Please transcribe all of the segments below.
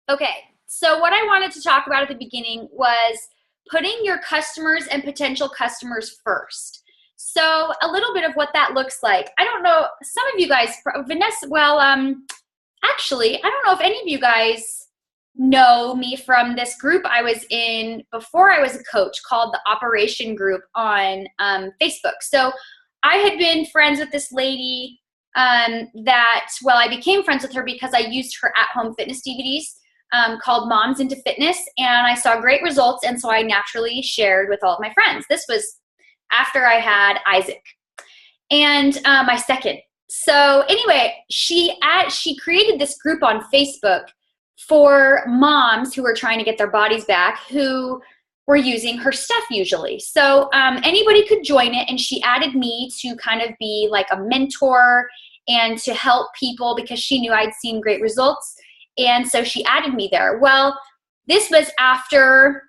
Okay, so what I wanted to talk about at the beginning was putting your customers and potential customers first. So a little bit of what that looks like. I don't know, some of you guys, Vanessa, actually, I don't know if any of you guys know me from this group I was in before I was a coach called the Operation Group on Facebook. So I had been friends with this lady I became friends with her because I used her at-home fitness DVDs called Moms into Fitness, and I saw great results, and so I naturally shared with all of my friends. This was after I had Isaac and my second. So anyway, she created this group on Facebook for moms who were trying to get their bodies back who were using her stuff usually. So anybody could join it, and she added me to kind of be like a mentor and to help people because she knew I'd seen great results. And so she added me there. Well, this was after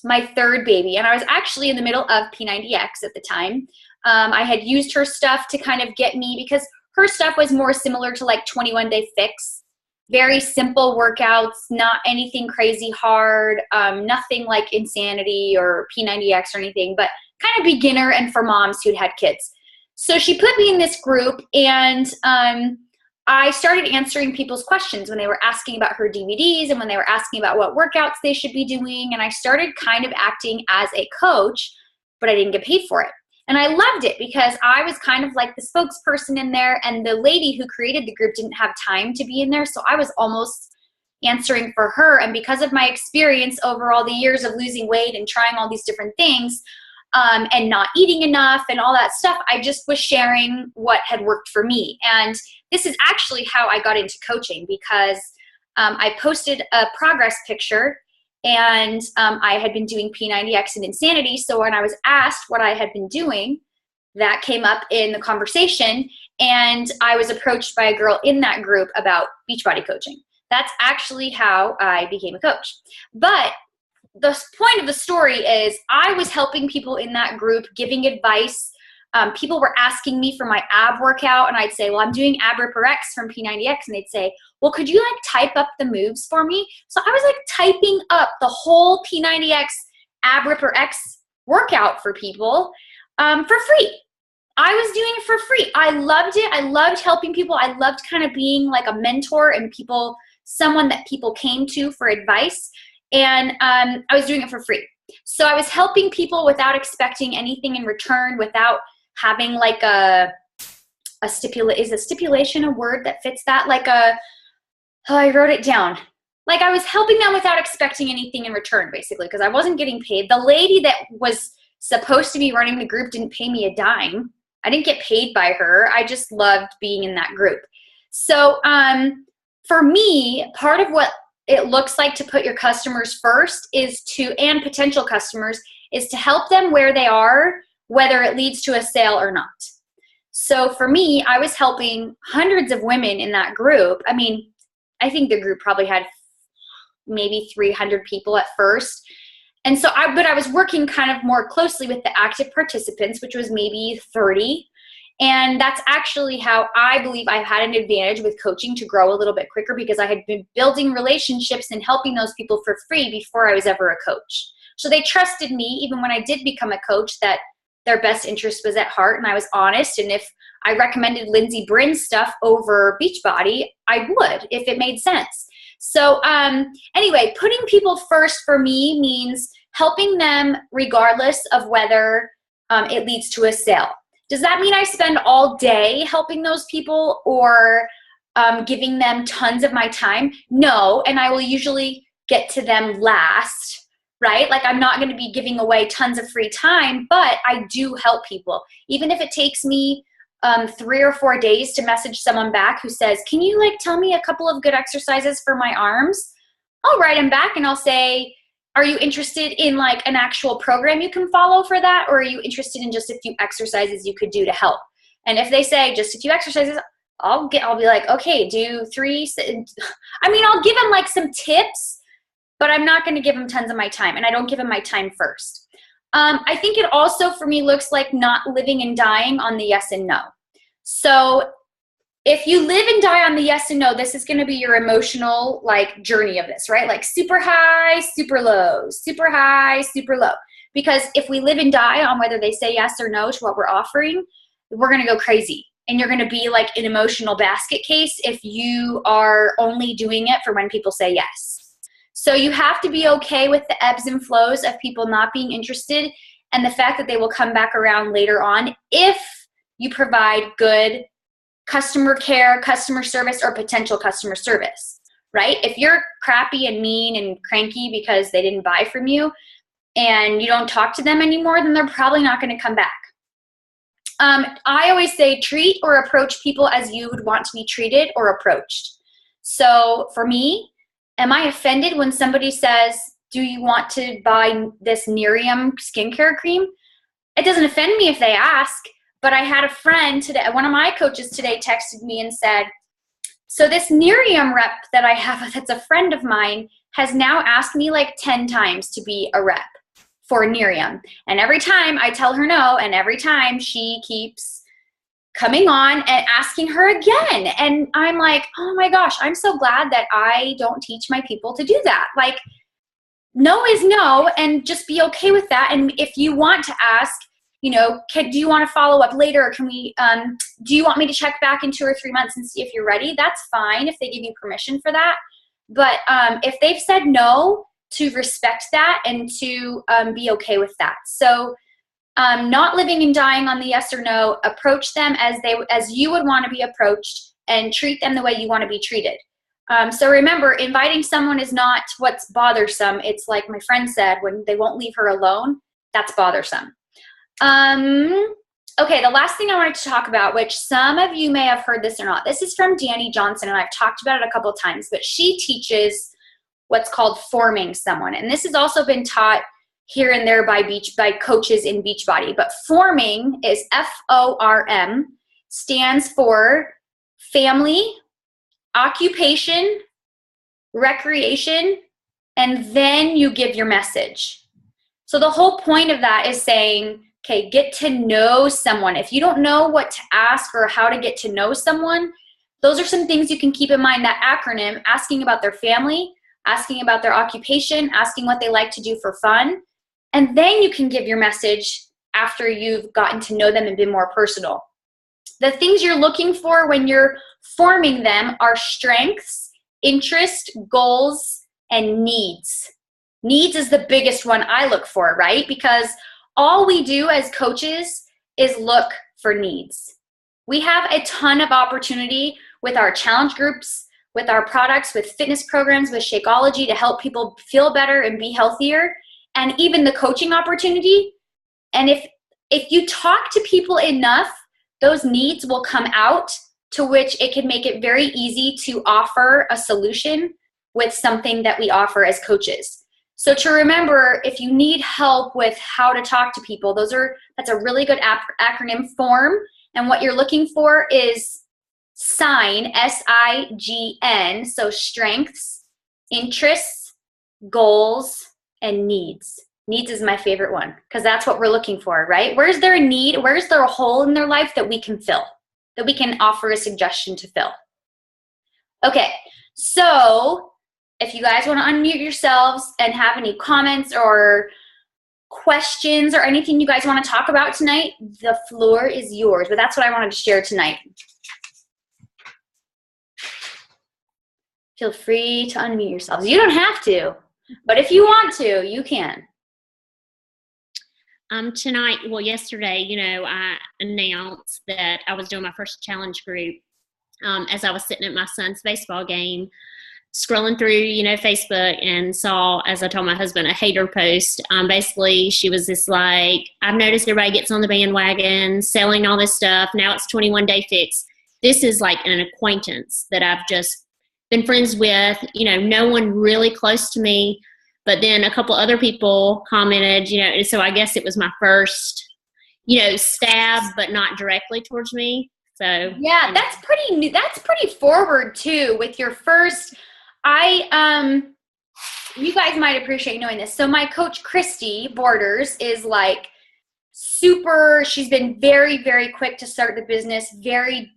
my third baby, and I was actually in the middle of P90X at the time. I had used her stuff to kind of get me, because her stuff was more similar to like 21 Day Fix. Very simple workouts, not anything crazy hard, nothing like Insanity or P90X or anything, but kind of beginner and for moms who'd had kids. So she put me in this group, and I started answering people's questions when they were asking about her DVDs and when they were asking about what workouts they should be doing. And I started kind of acting as a coach, but I didn't get paid for it. And I loved it because I was kind of like the spokesperson in there, and the lady who created the group didn't have time to be in there. So I was almost answering for her. And because of my experience over all the years of losing weight and trying all these different things, and not eating enough and all that stuff, I just was sharing what had worked for me. And this is actually how I got into coaching, because I posted a progress picture, and I had been doing P90X and Insanity. So when I was asked what I had been doing, that came up in the conversation, and I was approached by a girl in that group about Beachbody coaching. That's actually how I became a coach. But the point of the story is I was helping people in that group, giving advice. People were asking me for my ab workout, and I'd say, well, I'm doing ab ripper X from P90X. And they'd say, well, could you like type up the moves for me? So I was like typing up the whole P90X ab ripper X workout for people for free. I was doing it for free. I loved it. I loved helping people. I loved kind of being like a mentor and someone that people came to for advice. And I was doing it for free. So I was helping people without expecting anything in return, without having like is a stipulation a word that fits that? I wrote it down. Like I was helping them without expecting anything in return, basically, because I wasn't getting paid. The lady that was supposed to be running the group didn't pay me a dime. I didn't get paid by her. I just loved being in that group. So for me, part of what it looks like to put your customers first and potential customers is to help them where they are, whether it leads to a sale or not. So for me, I was helping hundreds of women in that group. I mean, I think the group probably had maybe 300 people at first. And so but I was working kind of more closely with the active participants, which was maybe 30. And that's actually how I believe I've had an advantage with coaching to grow a little bit quicker, because I had been building relationships and helping those people for free before I was ever a coach. So they trusted me, even when I did become a coach, that their best interest was at heart, and I was honest. And if I recommended Lindsey Brin's stuff over Beachbody, I would, if it made sense. So anyway, putting people first for me means helping them regardless of whether it leads to a sale. Does that mean I spend all day helping those people or giving them tons of my time? No, and I will usually get to them last, right? Like I'm not going to be giving away tons of free time, but I do help people. Even if it takes me 3 or 4 days to message someone back who says, can you like tell me a couple of good exercises for my arms? I'll write them back and I'll say, are you interested in like an actual program you can follow for that? Or are you interested in just a few exercises you could do to help? And if they say just a few exercises, I'll be like, okay, do 3. I mean, I'll give them like some tips, but I'm not going to give them tons of my time, and I don't give them my time first. I think it also for me looks like not living and dying on the yes and no. So if you live and die on the yes and no, this is going to be your emotional like journey of this, right? Like super high, super low, super high, super low. Because if we live and die on whether they say yes or no to what we're offering, we're going to go crazy. And you're going to be like an emotional basket case if you are only doing it for when people say yes. So you have to be okay with the ebbs and flows of people not being interested and the fact that they will come back around later on if you provide good customer care, customer service, or potential customer service, right? If you're crappy and mean and cranky because they didn't buy from you and you don't talk to them anymore, then they're probably not going to come back. I always say treat or approach people as you would want to be treated or approached. So for me, am I offended when somebody says, do you want to buy this Nerium skincare cream? It doesn't offend me if they ask, but I had a friend today, one of my coaches today texted me and said, so this Nerium rep that I have that's a friend of mine has now asked me like 10 times to be a rep for Nerium. And every time I tell her no, and every time she keeps coming on and asking her again. And I'm like, oh my gosh, I'm so glad that I don't teach my people to do that. Like, no is no, and just be okay with that. And if you want to ask, you know, do you want to follow up later? Or can we, do you want me to check back in 2 or 3 months and see if you're ready? That's fine if they give you permission for that. But if they've said no, to respect that and to be okay with that. So not living and dying on the yes or no, approach them as you would want to be approached and treat them the way you want to be treated. So remember, inviting someone is not what's bothersome. It's like my friend said, when they won't leave her alone, that's bothersome. Okay, the last thing I wanted to talk about, which some of you may have heard this or not, this is from Dani Johnson, and I've talked about it a couple of times, but she teaches what's called forming someone. And this has also been taught here and there by coaches in Beachbody. But forming is FORM, stands for family, occupation, recreation, and then you give your message. So the whole point of that is saying, okay, get to know someone. If you don't know what to ask or how to get to know someone, those are some things you can keep in mind. That acronym, asking about their family, asking about their occupation, asking what they like to do for fun, and then you can give your message after you've gotten to know them and been more personal. The things you're looking for when you're forming them are strengths, interest, goals, and needs. Needs is the biggest one I look for, right? Because all we do as coaches is look for needs. We have a ton of opportunity with our challenge groups, with our products, with fitness programs, with Shakeology to help people feel better and be healthier, and even the coaching opportunity. And if you talk to people enough, those needs will come out, to which it can make it very easy to offer a solution with something that we offer as coaches. So to remember, if you need help with how to talk to people, that's a really good acronym, form. And what you're looking for is SIGN, S-I-G-N, so strengths, interests, goals, and needs. Needs is my favorite one because that's what we're looking for, right? Where's there a need? Where's there a hole in their life that we can fill, that we can offer a suggestion to fill? Okay, so if you guys want to unmute yourselves and have any comments or questions or anything you guys want to talk about tonight, the floor is yours. But that's what I wanted to share tonight. Feel free to unmute yourselves. You don't have to, but if you want to, you can. Tonight, well, yesterday, you know, I announced that I was doing my first challenge group as I was sitting at my son's baseball game, scrolling through, you know, Facebook, and saw, as I told my husband, a hater post. Basically, she was just like, I've noticed everybody gets on the bandwagon, selling all this stuff. Now it's 21 Day Fix. This is like an acquaintance that I've just been friends with, you know, no one really close to me. But then a couple other people commented, you know, so I guess it was my first, you know, stab, but not directly towards me. So yeah, that's pretty new. That's pretty forward too with your first. You guys might appreciate knowing this. So my coach, Christy Borders, is like super, she's been very, very quick to start the business, very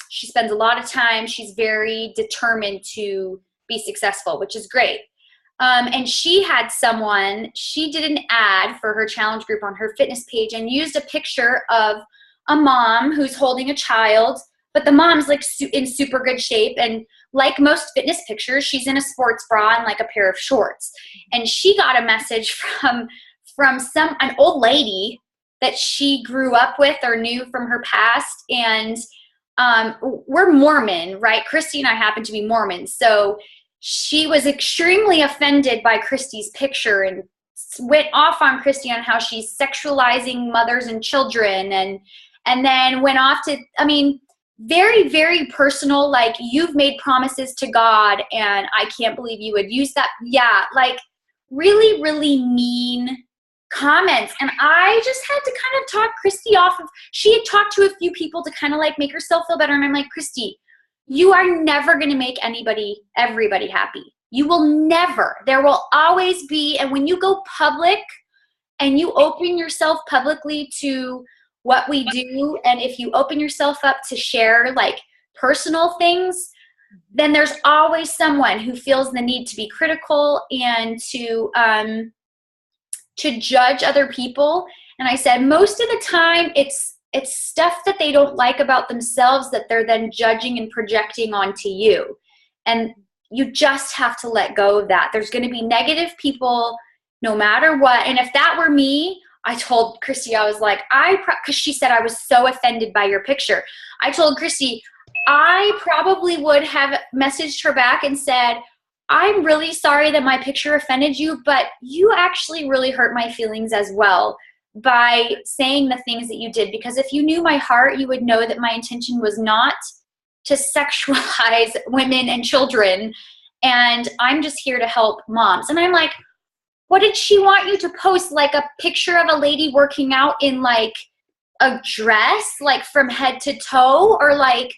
She spends a lot of time. She's very determined to be successful, which is great. And she had someone, she did an ad for her challenge group on her fitness page and used a picture of a mom who's holding a child, but the mom's like in super good shape. And like most fitness pictures, she's in a sports bra and like a pair of shorts. And she got a message from an old lady that she grew up with or knew from her past. And we're Mormon, right? Christy and I happen to be Mormon. So she was extremely offended by Christy's picture and went off on Christy on how she's sexualizing mothers and children, and then went off to, I mean, very, very personal, like, you've made promises to God and I can't believe you would use that. Yeah, like really, really mean comments. And I just had to kind of talk Christy off of, she had talked to a few people to kind of like make herself feel better. And I'm like, Christy, you are never going to make everybody happy. You will never. There will always be, and when you go public and you open yourself publicly to what we do, and if you open yourself up to share like personal things, then there's always someone who feels the need to be critical and to judge other people. And I said, most of the time it's stuff that they don't like about themselves that they're then judging and projecting onto you. And you just have to let go of that. There's going to be negative people no matter what. And if that were me, I told Christy, I was like, because she said I was so offended by your picture. I told Christy, I probably would have messaged her back and said, I'm really sorry that my picture offended you, but you actually really hurt my feelings as well by saying the things that you did. Because if you knew my heart, you would know that my intention was not to sexualize women and children. And I'm just here to help moms. And I'm like, what did she want you to post? Like a picture of a lady working out in like a dress, like from head to toe? Or like,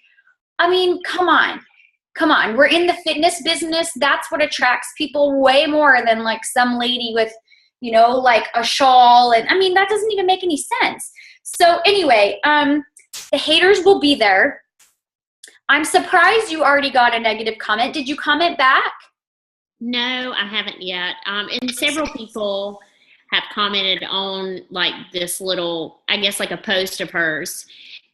I mean, come on. We're in the fitness business. That's what attracts people way more than like some lady with, you know, like a shawl. And I mean, that doesn't even make any sense. So anyway, the haters will be there. I'm surprised you already got a negative comment. Did you comment back? No, I haven't yet. And several people have commented on like this little, I guess like a post of hers,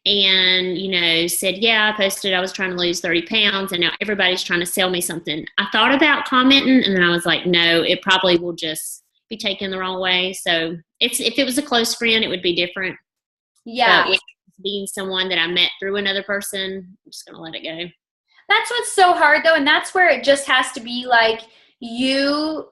and, you know, said, yeah, I posted, I was trying to lose 30 pounds and now everybody's trying to sell me something. I thought about commenting and then I was like, no, it probably will just be taken the wrong way. So if it was a close friend, it would be different. Yeah. But being someone that I met through another person, I'm just going to let it go. That's what's so hard though. And that's where it just has to be like you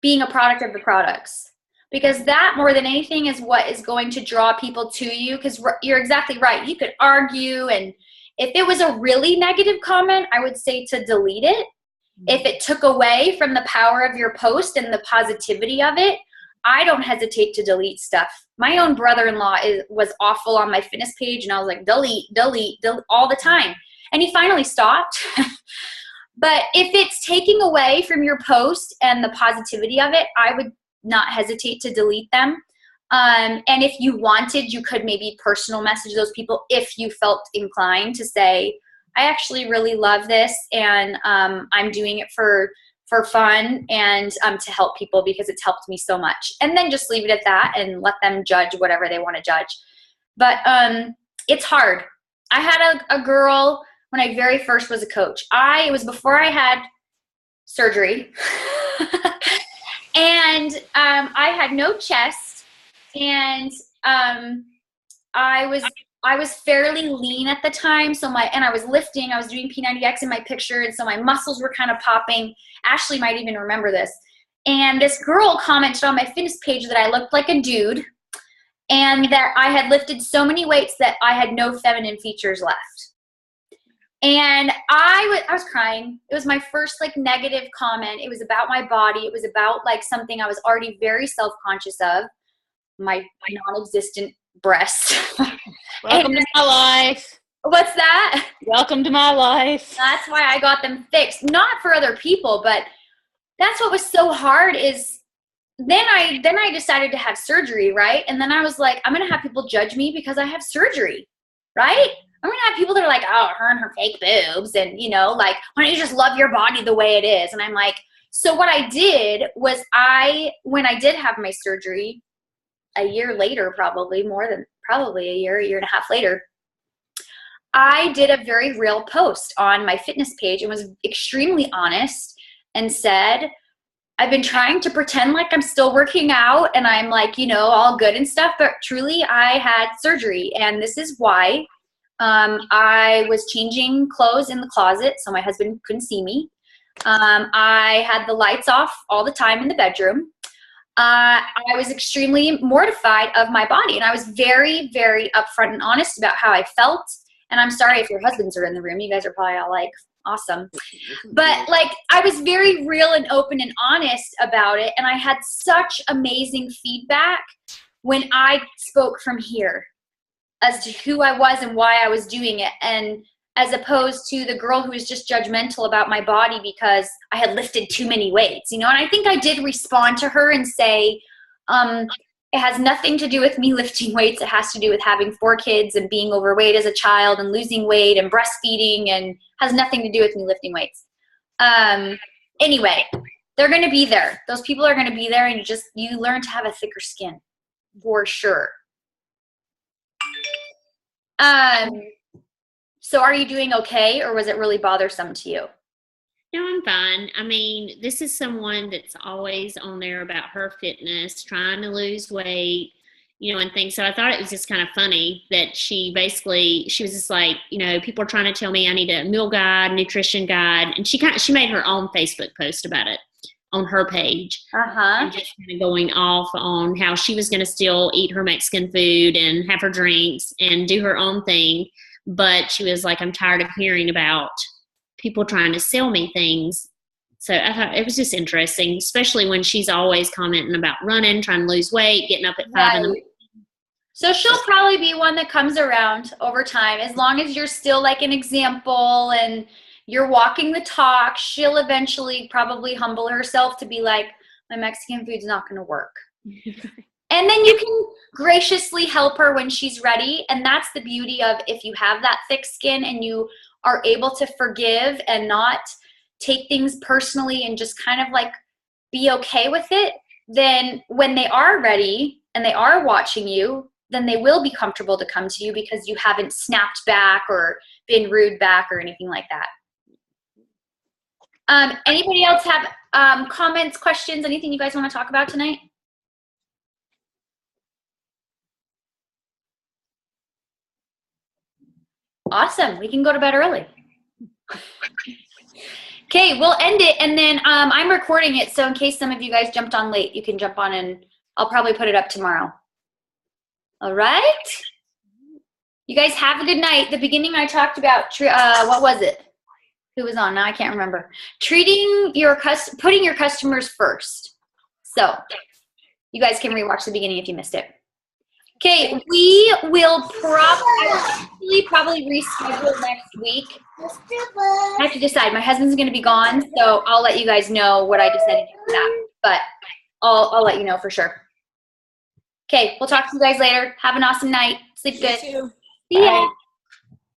being a product of the products. Because that more than anything is what is going to draw people to you. Because you're exactly right. You could argue. And if it was a really negative comment, I would say to delete it. If it took away from the power of your post and the positivity of it, I don't hesitate to delete stuff. My own brother-in-law was awful on my fitness page. And I was like, delete all the time. And he finally stopped. But if it's taking away from your post and the positivity of it, I would not hesitate to delete them. And if you wanted, you could maybe personal message those people if you felt inclined to say, I actually really love this and I'm doing it for fun and to help people because it's helped me so much. And then just leave it at that and let them judge whatever they want to judge. But it's hard. I had a girl when I very first was a coach. It was before I had surgery. And I had no chest, and I was fairly lean at the time. And I was lifting. I was doing P90X in my picture, and so my muscles were kind of popping. Ashley might even remember this. And this girl commented on my fitness page that I looked like a dude, and that I had lifted so many weights that I had no feminine features left. And I was crying. It was my first like negative comment. It was about my body. It was about like something I was already very self-conscious of, my non-existent breasts. Welcome to my life. What's that? Welcome to my life. That's why I got them fixed. Not for other people, but that's what was so hard is then I decided to have surgery, right? And then I was like, I'm going to have people judge me because I have surgery, right? I'm going to have people that are like, oh, her and her fake boobs. And, you know, like, why don't you just love your body the way it is? And I'm like, so what I did was when I did have my surgery a year later, probably a year and a half later, I did a very real post on my fitness page and was extremely honest and said, I've been trying to pretend like I'm still working out and I'm like, you know, all good and stuff, but truly I had surgery and this is why. I was changing clothes in the closet so my husband couldn't see me. I had the lights off all the time in the bedroom. I was extremely mortified of my body, and I was very, very upfront and honest about how I felt. And I'm sorry if your husbands are in the room. You guys are probably all like, awesome. But like, I was very real and open and honest about it. And I had such amazing feedback when I spoke from here as to who I was and why I was doing it. And as opposed to the girl who was just judgmental about my body because I had lifted too many weights, you know? And I think I did respond to her and say, it has nothing to do with me lifting weights. It has to do with having 4 kids and being overweight as a child and losing weight and breastfeeding, and has nothing to do with me lifting weights. Anyway, they're going to be there. Those people are going to be there, and you learn to have a thicker skin for sure. So are you doing okay, or was it really bothersome to you? No, I'm fine. I mean, this is someone that's always on there about her fitness, trying to lose weight, you know, and things. So I thought it was just kind of funny that she was just like, you know, people are trying to tell me I need a meal guide, nutrition guide. And she made her own Facebook post about it on her page. And just kind of going off on how she was going to still eat her Mexican food and have her drinks and do her own thing. But she was like, I'm tired of hearing about people trying to sell me things. So I thought it was just interesting, especially when she's always commenting about running, trying to lose weight, getting up at 5 in the morning. So she'll probably be one that comes around over time. As long as you're still like an example and you're walking the talk, she'll eventually probably humble herself to be like, my Mexican food's not going to work. And then you can graciously help her when she's ready. And that's the beauty of if you have that thick skin and you are able to forgive and not take things personally and just kind of like be okay with it, then when they are ready and they are watching you, then they will be comfortable to come to you because you haven't snapped back or been rude back or anything like that. Anybody else have comments, questions, anything you guys want to talk about tonight? Awesome. We can go to bed early. Okay, we'll end it, and then I'm recording it, so in case some of you guys jumped on late, you can jump on, and I'll probably put it up tomorrow. All right? You guys have a good night. The beginning I talked about, what was it? Who was on? Now I can't remember. Putting your customers first. So you guys can rewatch the beginning if you missed it. Okay, we will probably reschedule next week. I have to decide. My husband's going to be gone, so I'll let you guys know what I decided to do for that. But I'll let you know for sure. Okay, we'll talk to you guys later. Have an awesome night. Sleep good. You too. See ya. Bye.